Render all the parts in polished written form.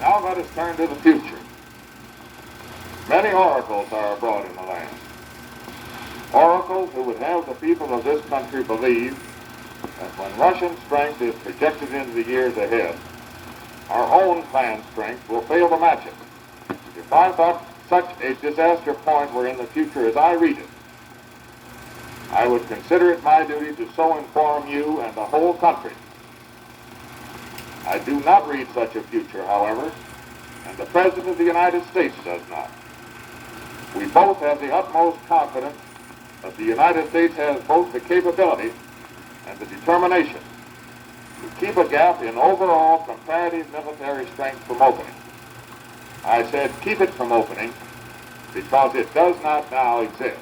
Now let us turn to the future. Many oracles are abroad in the land. Oracles who would have the people of this country believe that when Russian strength is projected into the years ahead, our own planned strength will fail to match it. If I thought such a disaster point were in the future as I read it, I would consider it my duty to so inform you and the whole country. I do not read such a future, however, and the President of the United States does not. We both have the utmost confidence that the United States has both the capability and the determination to keep a gap in overall comparative military strength from opening. I said keep it from opening because it does not now exist.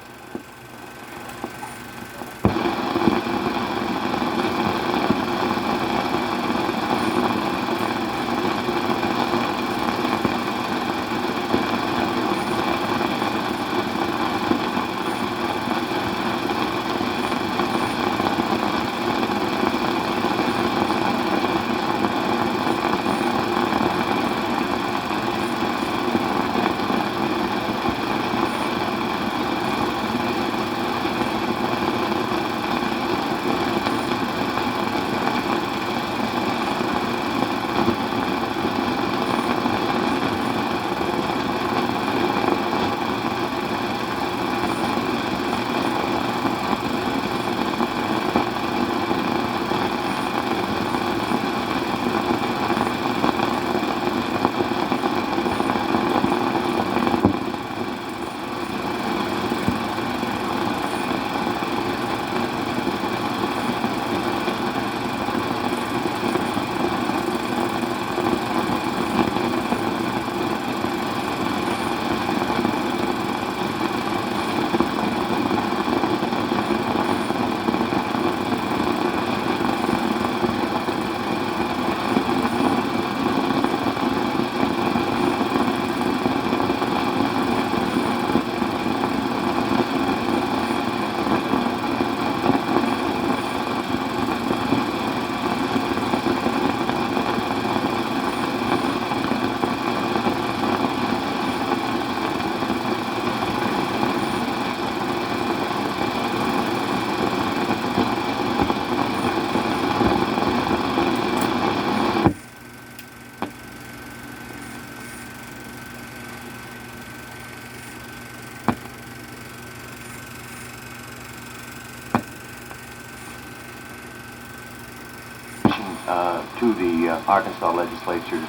To the Arkansas legislature's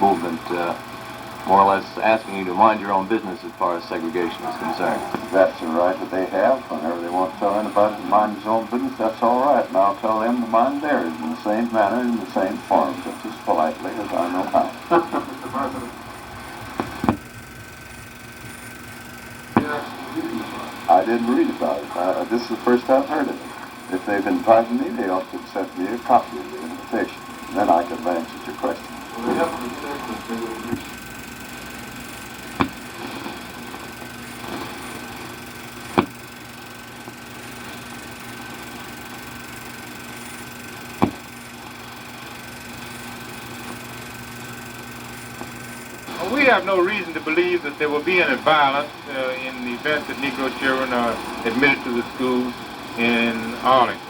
movement, more or less asking you to mind your own business as far as segregation is concerned. That's the right that they have. Whenever they want to tell anybody to mind his own business, that's all right. And I'll tell them to mind theirs in the same manner, in the same form, just as politely as I know how. Mr. President. I didn't read about it. This is the first I've heard of it. If they've invited me, they ought to have sent me a copy of the invitation. Then I could have answered your question. Well, they haven't said that they would reach. We have no reason to believe that there will be any violence in the event that Negro children are admitted to the schools in Arlington.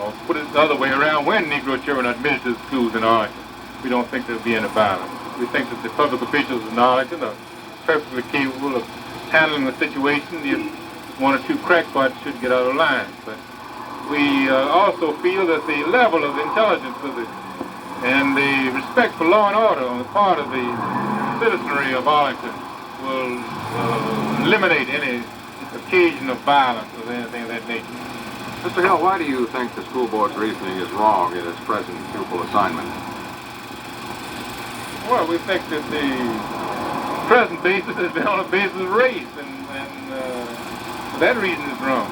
Or put it the other way around, when Negro children are admitted to the schools in Arlington, we don't think there will be any violence. We think that the public officials in Arlington are perfectly capable of handling the situation if one or two crackpots should get out of line. But we also feel that the level of intelligence and the respect for law and order on the part of the citizenry of Arlington will eliminate any occasion of violence or anything of that nature. Mr. Hill, why do you think the school board's reasoning is wrong in its present pupil assignment? Well, we think that the present basis has been on the basis of race, and for that reason is wrong.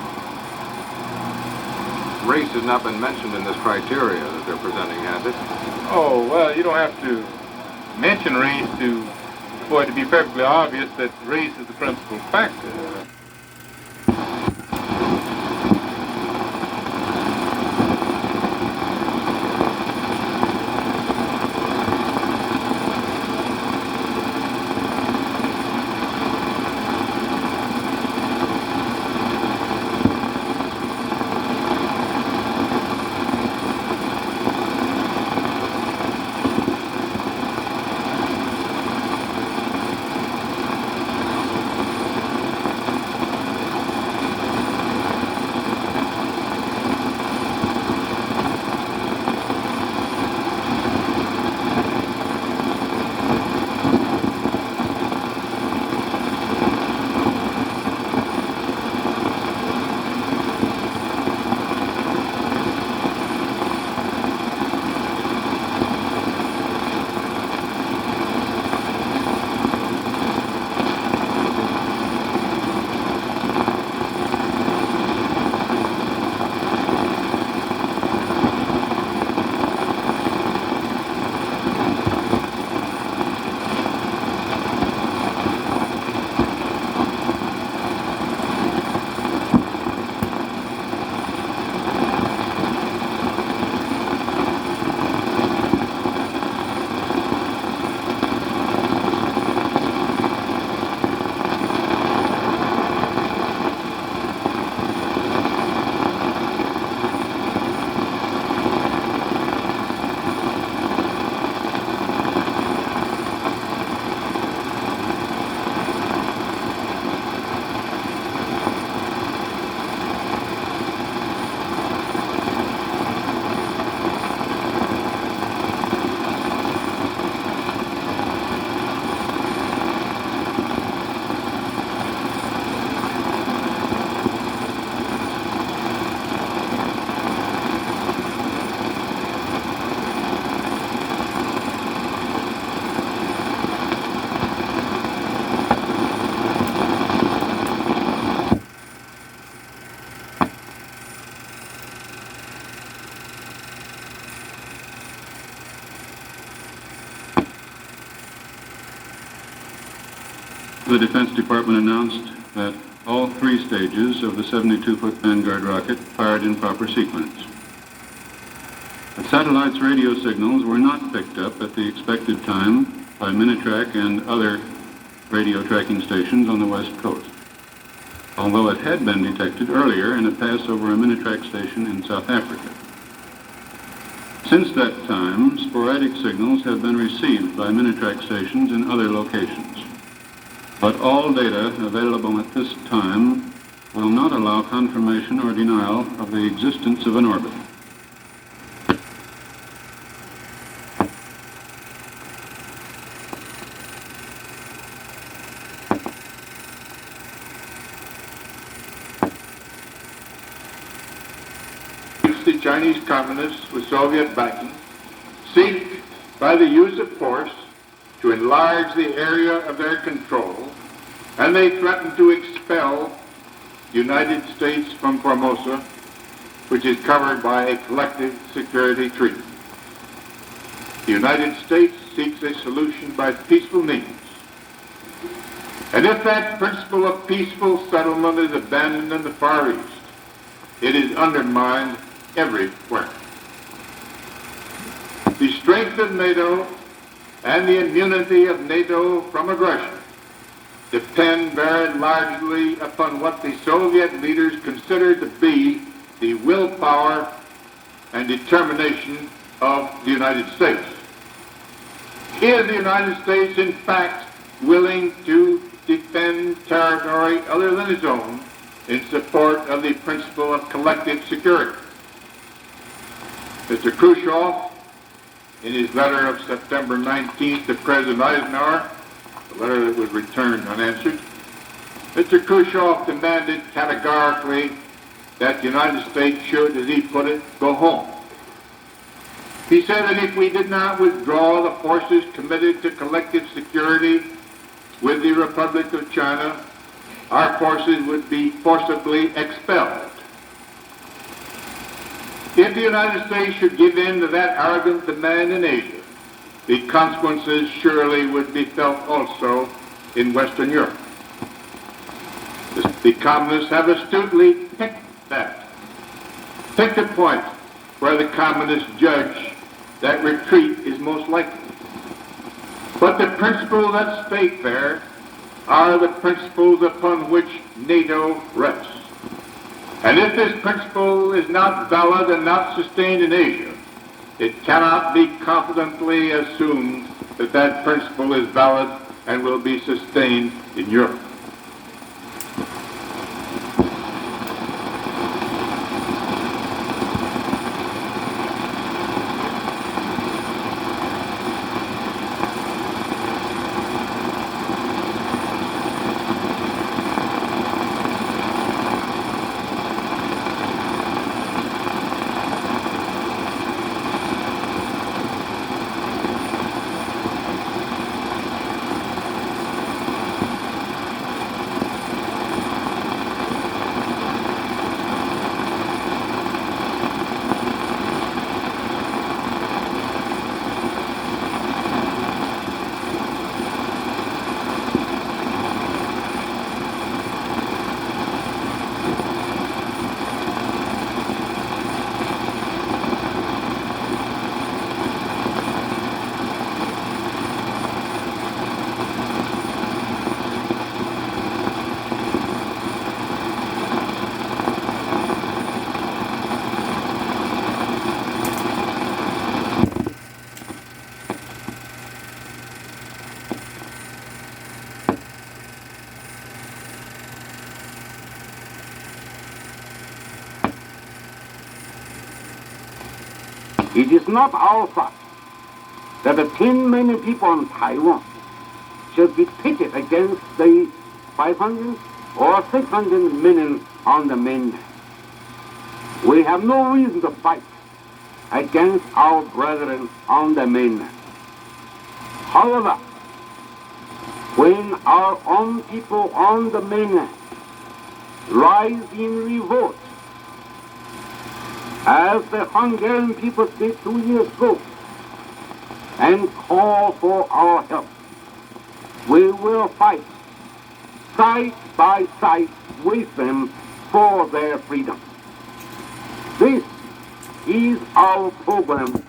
Race has not been mentioned in this criteria that they're presenting, has it? Oh, well, you don't have to mention race for it to be perfectly obvious that race is the principal factor. The Defense Department announced that all three stages of the 72-foot Vanguard rocket fired in proper sequence. The satellite's radio signals were not picked up at the expected time by Minitrack and other radio tracking stations on the West Coast, although it had been detected earlier in a pass over a Minitrack station in South Africa. Since that time, sporadic signals have been received by Minitrack stations in other locations, but all data available at this time will not allow confirmation or denial of the existence of an orbit. The Chinese Communists, with Soviet backing, seek by the use of force to enlarge the area of their control, and they threaten to expel the United States from Formosa, which is covered by a collective security treaty. The United States seeks a solution by peaceful means. And if that principle of peaceful settlement is abandoned in the Far East, it is undermined everywhere. The strength of NATO and the immunity of NATO from aggression depend very largely upon what the Soviet leaders considered to be the willpower and determination of the United States. Is the United States, in fact, willing to defend territory other than its own in support of the principle of collective security? Mr. Khrushchev, in his letter of September 19th to President Eisenhower, a letter that was returned unanswered, Mr. Khrushchev demanded categorically that the United States should, as he put it, go home. He said that if we did not withdraw the forces committed to collective security with the Republic of China, our forces would be forcibly expelled. If the United States should give in to that arrogant demand in Asia, the consequences surely would be felt also in Western Europe. The communists have astutely picked a point where the communists judge that retreat is most likely. But the principles at stake there are the principles upon which NATO rests. And if this principle is not valid and not sustained in Asia, it cannot be confidently assumed that that principle is valid and will be sustained in Europe. It is not our fault that the 10 million people on Taiwan should be pitted against the 500 or 600 million on the mainland. We have no reason to fight against our brethren on the mainland. However, when our own people on the mainland rise in revolt, as the Hungarian people did 2 years ago, and call for our help, we will fight side by side with them for their freedom. This is our program